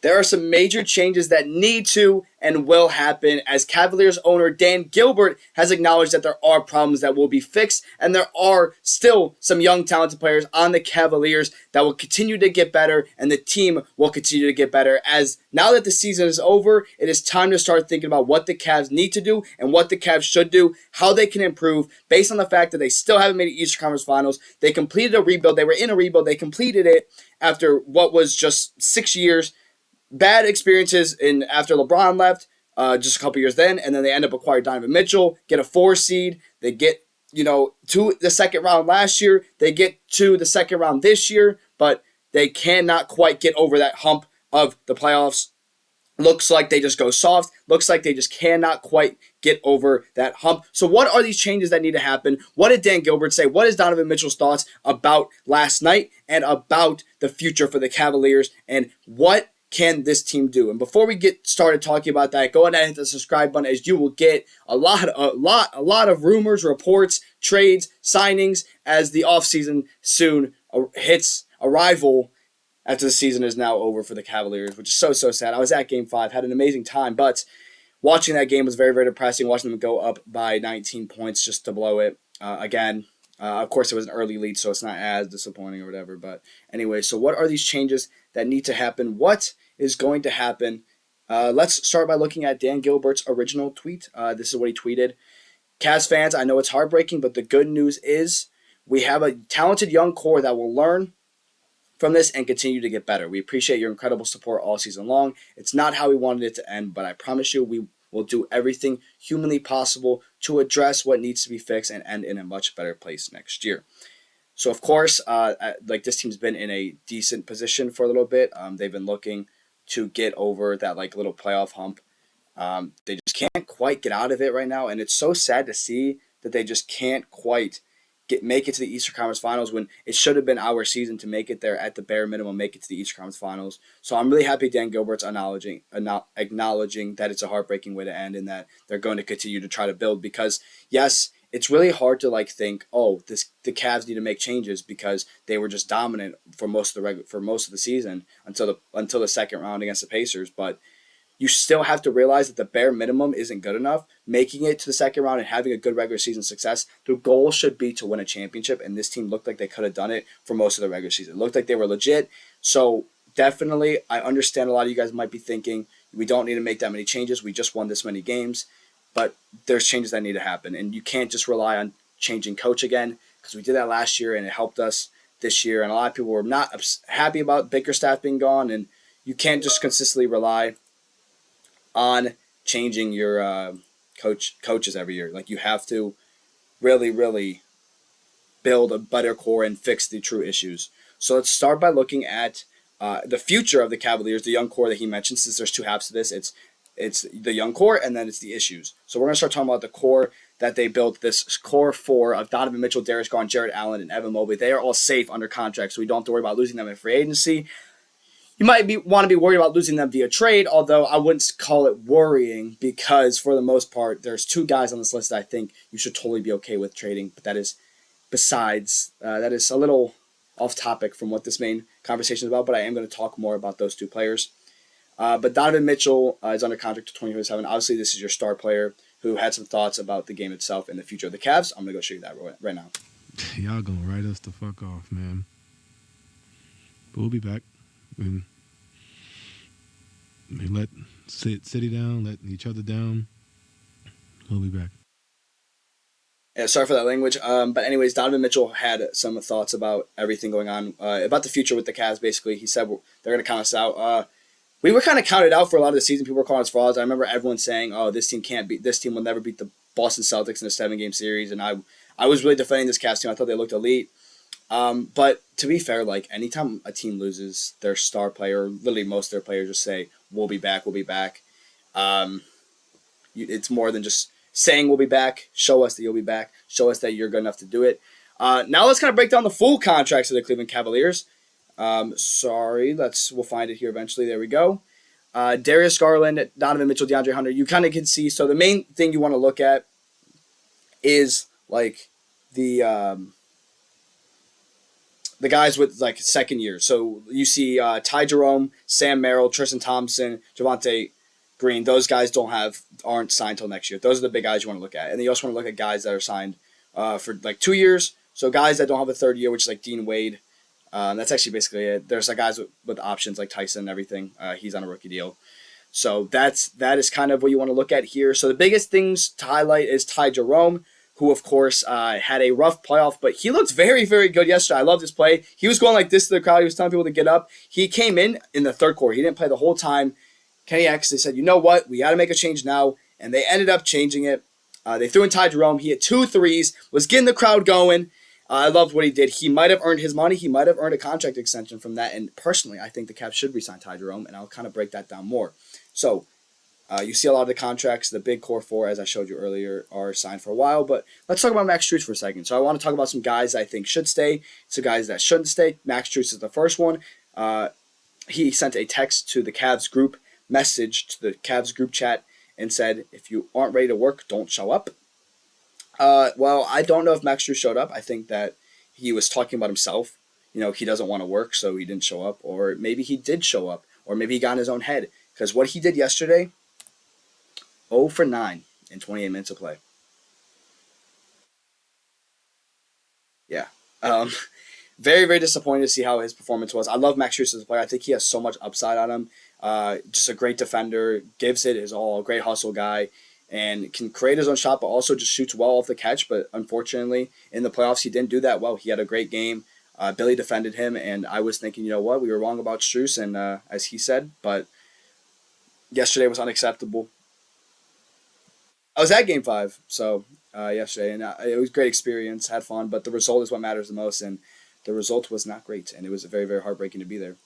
there are some major changes that need to and will happen, as Cavaliers owner Dan Gilbert has acknowledged that there are problems that will be fixed, and there are still some young talented players on the Cavaliers that will continue to get better, and the team will continue to get better, as now that the season is over, it is time to start thinking about what the Cavs need to do and what the Cavs should do, how they can improve based on the fact that they still haven't made the Eastern Conference Finals. They completed a rebuild. They were in a rebuild. They completed it after what was just 6 years. Bad experiences after LeBron left, just a couple years then, and then they end up acquiring Donovan Mitchell, get a 4 seed. They get, to the second round last year. They get to the second round this year, but they cannot quite get over that hump of the playoffs. Looks like they just go soft. Looks like they just cannot quite get over that hump. So what are these changes that need to happen? What did Dan Gilbert say? What is Donovan Mitchell's thoughts about last night and about the future for the Cavaliers? And what can this team do? And before we get started talking about that, go ahead and hit the subscribe button, as you will get a lot of rumors, reports, trades, signings as the offseason soon hits arrival after the season is now over for the Cavaliers, which is so sad. I was at Game 5, had an amazing time, but watching that game was very, very depressing, watching them go up by 19 points just to blow it again. Of course, it was an early lead, so it's not as disappointing or whatever. But anyway, so what are these changes that need to happen? What is going to happen? Let's start by looking at Dan Gilbert's original tweet. This is what he tweeted. Cavs fans, I know it's heartbreaking, but the good news is we have a talented young core that will learn from this and continue to get better. We appreciate your incredible support all season long. It's not how we wanted it to end, but I promise you we will do everything humanly possible to address what needs to be fixed and end in a much better place next year. So, of course, this team's been in a decent position for a little bit. They've been looking to get over that little playoff hump. They just can't quite get out of it right now, and it's so sad to see that they just can't quite make it to the Eastern Conference Finals when it should have been our season to make it there at the bare minimum, make it to the Eastern Conference Finals. So I'm really happy Dan Gilbert's acknowledging that it's a heartbreaking way to end and that they're going to continue to try to build, because, yes, it's really hard to think, the Cavs need to make changes because they were just dominant for most of the season until the second round against the Pacers. But you still have to realize that the bare minimum isn't good enough. Making it to the second round and having a good regular season success, the goal should be to win a championship, and this team looked like they could have done it for most of the regular season. It looked like they were legit. So definitely, I understand a lot of you guys might be thinking, we don't need to make that many changes. We just won this many games. But there's changes that need to happen, and you can't just rely on changing coach again, because we did that last year and it helped us this year, and a lot of people were not happy about Bickerstaff being gone, and you can't just consistently rely on changing your coaches every year. You have to really, really build a better core and fix the true issues. So let's start by looking at the future of the Cavaliers, the young core that he mentioned, since there's two halves to this. It's the young core, and then it's the issues. So we're going to start talking about the core that they built, this core four of Donovan Mitchell, Darius Garland, Jarrett Allen, and Evan Mobley. They are all safe under contract, so we don't have to worry about losing them in free agency. You might want to be worried about losing them via trade, although I wouldn't call it worrying, because for the most part, there's two guys on this list that I think you should totally be okay with trading, but that is that is a little off topic from what this main conversation is about, but I am going to talk more about those two players. But Donovan Mitchell is under contract to 2027. Obviously, this is your star player who had some thoughts about the game itself and the future of the Cavs. I'm going to go show you that right now. Y'all going to write us the fuck off, man. But we'll be back. We let City down, let each other down. We'll be back. Yeah, sorry for that language. But anyways, Donovan Mitchell had some thoughts about everything going on, about the future with the Cavs, basically. He said they're going to count us out. We were kind of counted out for a lot of the season. People were calling us frauds. I remember everyone saying, this team will never beat the Boston Celtics in a 7-game series. And I was really defending this Cavs team. I thought they looked elite. But to be fair, anytime a team loses their star player, literally most of their players just say, we'll be back. It's more than just saying we'll be back. Show us that you'll be back. Show us that you're good enough to do it. Now let's kind of break down the full contracts of the Cleveland Cavaliers. We'll find it here eventually. There we go. Darius Garland, Donovan Mitchell, DeAndre Hunter. You kind of can see. So the main thing you want to look at is the the guys with like second year. So you see Ty Jerome, Sam Merrill, Tristan Thompson, Javonte Green. Those guys aren't signed till next year. Those are the big guys you want to look at, and then you also want to look at guys that are signed for like 2 years. So guys that don't have a third year, which is like Dean Wade. That's actually basically it. There's like guys with options like Tyson and everything. He's on a rookie deal. So that is kind of what you want to look at here. So the biggest things to highlight is Ty Jerome, who, of course, had a rough playoff, but he looked very, very good yesterday. I loved his play. He was going like this to the crowd. He was telling people to get up. He came in the third quarter. He didn't play the whole time. Kenny X, they said, you know what? We got to make a change now, and they ended up changing it. They threw in Ty Jerome. He had 2 threes, was getting the crowd going. I loved what he did. He might have earned his money. He might have earned a contract extension from that, and personally, I think the Cavs should re-sign Ty Jerome, and I'll kind of break that down more. So, you see a lot of the contracts, the big core 4, as I showed you earlier, are signed for a while. But let's talk about Max Strus for a second. So I want to talk about some guys I think should stay, some guys that shouldn't stay. Max Strus is the first one. He sent a text to the Cavs group message, to the Cavs group chat, and said, if you aren't ready to work, don't show up. Well, I don't know if Max Strus showed up. I think that he was talking about himself. You know, he doesn't want to work, so he didn't show up. Or maybe he did show up. Or maybe he got in his own head. Because what he did yesterday, 0 for 9 in 28 minutes of play. Yeah. Very, very disappointed to see how his performance was. I love Max Strus as a player. I think he has so much upside on him. Just a great defender, gives it his all, great hustle guy, and can create his own shot, but also just shoots well off the catch. But unfortunately, in the playoffs, he didn't do that well. He had a great game. Billy defended him, and I was thinking, you know what, we were wrong about Strus, and as he said, but yesterday was unacceptable. I was at Game 5, so yesterday, and it was a great experience, had fun, but the result is what matters the most, and the result was not great, and it was very, very heartbreaking to be there.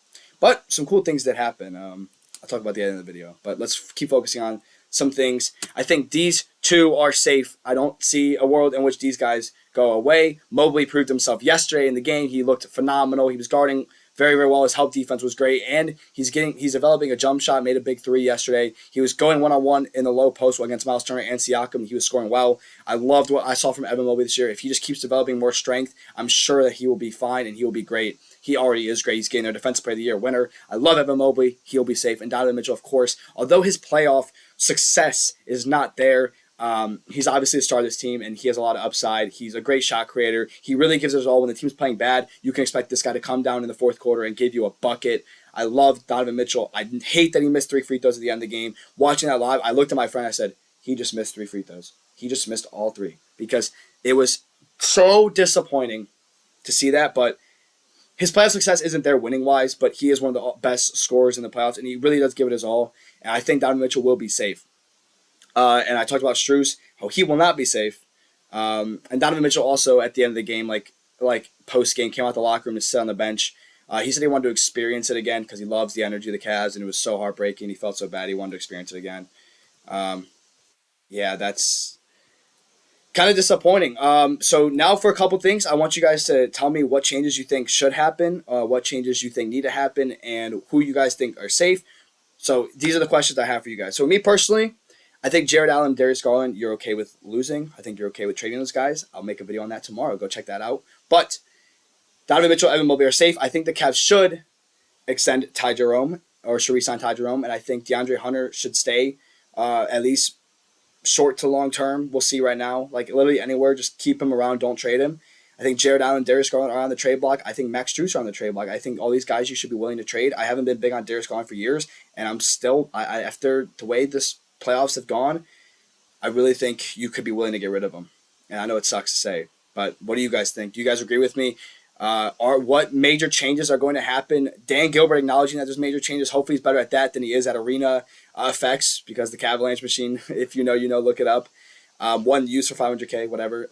But some cool things did happen. I'll talk about the end of the video, but let's keep focusing on some things. I think these 2 are safe. I don't see a world in which these guys go away. Mobley proved himself yesterday in the game. He looked phenomenal. He was guarding very, very well. His help defense was great, and he's developing a jump shot, made a big 3 yesterday. He was going one-on-one in the low post against Miles Turner and Siakam. He was scoring well. I loved what I saw from Evan Mobley this year. If he just keeps developing more strength, I'm sure that he will be fine and he will be great. He already is great. He's getting their Defensive Player of the Year winner. I love Evan Mobley. He'll be safe. And Donovan Mitchell, of course, although his playoff success is not there, he's obviously the star of this team, and he has a lot of upside. He's a great shot creator. He really gives us all. When the team's playing bad, you can expect this guy to come down in the fourth quarter and give you a bucket. I love Donovan Mitchell. I hate that he missed 3 free throws at the end of the game. Watching that live, I looked at my friend. I said, he just missed 3 free throws. He just missed all 3 because it was so disappointing to see that. But his playoff success isn't there winning-wise, but he is one of the best scorers in the playoffs, and he really does give it his all. And I think Donovan Mitchell will be safe. And I talked about Strus, how he will not be safe. And Donovan Mitchell also, at the end of the game, like post-game, came out the locker room to sit on the bench. He said he wanted to experience it again because he loves the energy of the Cavs, and it was so heartbreaking. He felt so bad. He wanted to experience it again. Yeah, that's kind of disappointing. So now for a couple things, I want you guys to tell me what changes you think should happen, what changes you think need to happen, and who you guys think are safe. So these are the questions I have for you guys. So me personally, I think Jarrett Allen and Darius Garland, you're okay with losing. I think you're okay with trading those guys. I'll make a video on that tomorrow. Go check that out. But Donovan Mitchell, Evan Mobley are safe. I think the Cavs should extend Ty Jerome, or should re-sign Ty Jerome, and I think DeAndre Hunter should stay at least short to long term. We'll see right now. Like literally anywhere, just keep him around. Don't trade him. I think Jarrett Allen and Darius Garland are on the trade block. I think Max Strus are on the trade block. I think all these guys you should be willing to trade. I haven't been big on Darius Garland for years, and I'm still, after the way this playoffs have gone, I really think you could be willing to get rid of him. And I know it sucks to say, but what do you guys think? Do you guys agree with me? What major changes are going to happen? Dan Gilbert acknowledging that there's major changes. Hopefully he's better at that than he is at arena effects, because the Cavaliers machine, if you know, look it up. One used for $500K, whatever.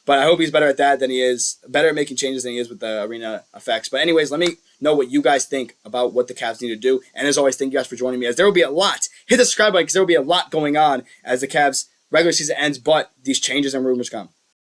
But I hope he's better at that than he is, better at making changes than he is with the arena effects. But anyways, let me know what you guys think about what the Cavs need to do. And as always, thank you guys for joining me, as there will be a lot. Hit the subscribe button because there will be a lot going on as the Cavs regular season ends, but these changes and rumors come.